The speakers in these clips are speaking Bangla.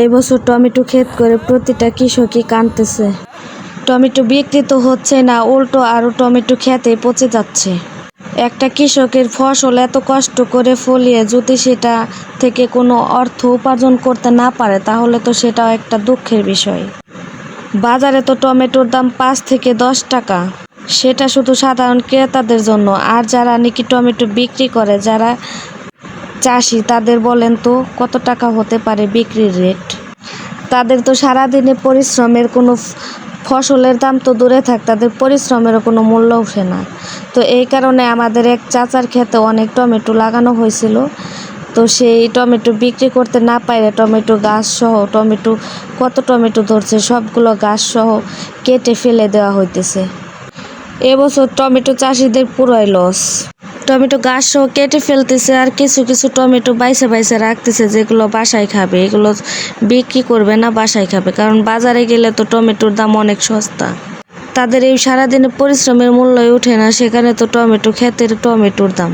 এই বছর টমেটো ক্ষেত করে প্রতিটা কৃষকই কাঁদতেছে। টমেটো বিক্রি তো হচ্ছে না, উল্টো আরও টমেটো খেতেই পচে যাচ্ছে। একটা কৃষকের ফসল এত কষ্ট করে ফলিয়ে যদি সেটা থেকে কোনো অর্থ উপার্জন করতে না পারে তাহলে তো সেটাও একটা দুঃখের বিষয়। বাজারে তো টমেটোর দাম 5 থেকে 10 টাকা, সেটা শুধু সাধারণ ক্রেতাদের জন্য। আর যারা নাকি টমেটো বিক্রি করে, যারা চাষি, তাদের বলেন তো কত টাকা হতে পারে বিক্রির রেট? তাদের তো সারাদিনে পরিশ্রমের কোনো ফসলের দাম তো দূরে থাক, তাদের পরিশ্রমেরও কোনো মূল্য ওঠে না। তো এই কারণে আমাদের এক চাচার ক্ষেতে অনেক টমেটো লাগানো হয়েছিল। তো সেই টমেটো বিক্রি করতে না পারে টমেটো গাছ সহ কত টমেটো ধরছে সবগুলো গাছ সহ কেটে ফেলে দেওয়া হইতেছে। এবছর টমেটো চাষিদের পুরোই লস। টমেটো গাছ সহ কেটে ফেলতেছে, আর কিছু কিছু টমেটো বাইসে বাইসে রাখতেছে যেগুলো বাসায় খাবে। এগুলো বিক্রি করবে না, বাসায় খাবে, কারণ বাজারে গেলে তো টমেটোর দাম অনেক সস্তা। তাদের এই সারাদিনে পরিশ্রমের মূল্যই ওঠে না, সেখানে তো টমেটো ক্ষেতের টমেটোর দাম।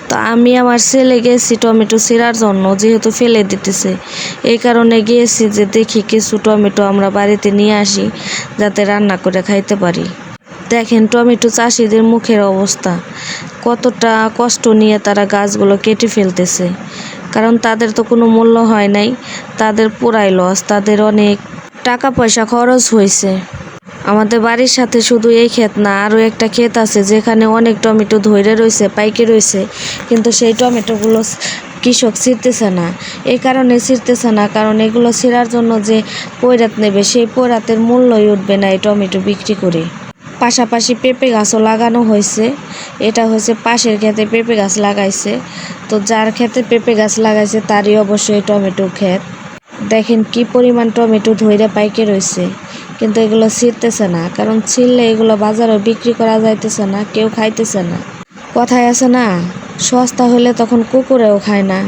তো আমি আমার ছেলে গেছি টমেটো ছিঁড়ার জন্য, যেহেতু ফেলে দিতেছে, এই কারণে গিয়েছি যে দেখি কিছু টমেটো আমরা বাড়িতে নিয়ে আসি যাতে রান্না করে খাইতে পারি। দেখেন টমেটো চাষিদের মুখের অবস্থা, কতটা কষ্ট নিয়ে তারা গাছগুলো কেটে ফেলতেছে, কারণ তাদের তো কোনো মূল্য হয় নাই, তাদের পুরাই লস, তাদের অনেক টাকা পয়সা খরচ হয়েছে। আমাদের বাড়ির সাথে শুধু এই ক্ষেত না, আরও একটা ক্ষেত আছে যেখানে অনেক টমেটো ধরে রয়েছে, পাইকে রয়েছে, কিন্তু সেই টমেটোগুলো কৃষক ছিঁড়তেছে না। এই কারণে ছিঁড়তেছে না কারণ এগুলো ছিঁড়ার জন্য যে পৈরাত নেবে, সেই পৈরাতের মূল্যই উঠবে না এই টমেটো বিক্রি করে। পাশাপাশি পেঁপে গাছও লাগানো হয়েছে। এটা হচ্ছে পাশের ক্ষেতে পেঁপে গাছ লাগাইছে। তো যার ক্ষেতে পেঁপে গাছ লাগাইছে তারই অবশ্যই টমেটো ক্ষেত। দেখেন কি পরিমাণ টমেটো ধইরা পাইকে রয়েছে, কিন্তু এগুলো ছিঁড়তেছে না, কারণ ছিঁড়লে এগুলো বাজারে বিক্রি করা যাইতেছে না, কেউ খাইতেছে না। কথায় আছে না, সস্তা হইলে তখন কুকুরেও খায় না,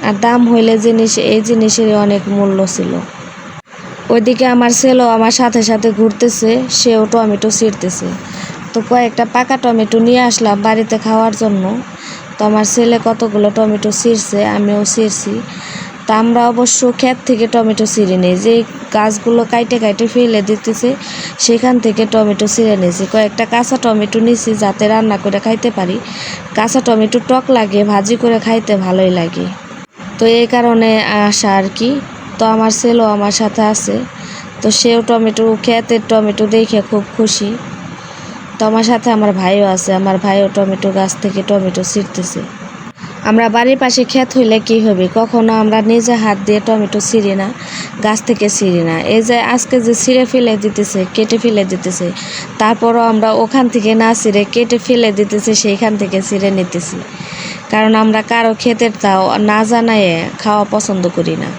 আর দাম হইলে এই জিনিসেরই অনেক মূল্য ছিল। ওইদিকে আমার ছেলেও আমার সাথে সাথে ঘুরতেছে, সেও টমেটো ছিঁড়তেছে। তো কয়েকটা পাকা টমেটো নিয়ে আসলাম বাড়িতে খাওয়ার জন্য। তো আমার ছেলে কতগুলো টমেটো ছিঁড়ছে, আমিও ছিঁড়ছি। তা আমরা অবশ্য ক্ষেত থেকে টমেটো ছিঁড়ে নিই, যে গাছগুলো কাইটে কাইটে ফেলে দিতেছে সেখান থেকে টমেটো ছিঁড়ে নিয়েছি। কয়েকটা কাঁচা টমেটো নিয়েছি যাতে রান্না করে খাইতে পারি। কাঁচা টমেটো টক লাগে, ভাজি করে খাইতে ভালোই লাগে। তো এই কারণে আসা আর কি। তো আমার ছেলেও আমার সাথে আছে, তো সেও ক্ষেতের টমেটো দেখে খুব খুশি। তো আমার সাথে আমার ভাইও আছে, আমার ভাইও টমেটো গাছ থেকে টমেটো ছিঁড়তেছে। আমরা বাড়ির পাশে ক্ষেত হইলে কি হবে, কখনো আমরা নিজে হাত দিয়ে টমেটো ছিঁড়ি না, গাছ থেকে ছিঁড়ি না। এই যে আজকে যে ছিঁড়ে ফেলে দিতেছে, কেটে ফেলে দিতেছে, তারপরও আমরা ওখান থেকে না ছিঁড়ে কেটে ফেলে দিতেছি, সেইখান থেকে ছিঁড়ে নিতেছি, কারণ আমরা কারো ক্ষেতের তাও না জানায় খাওয়া পছন্দ করি না।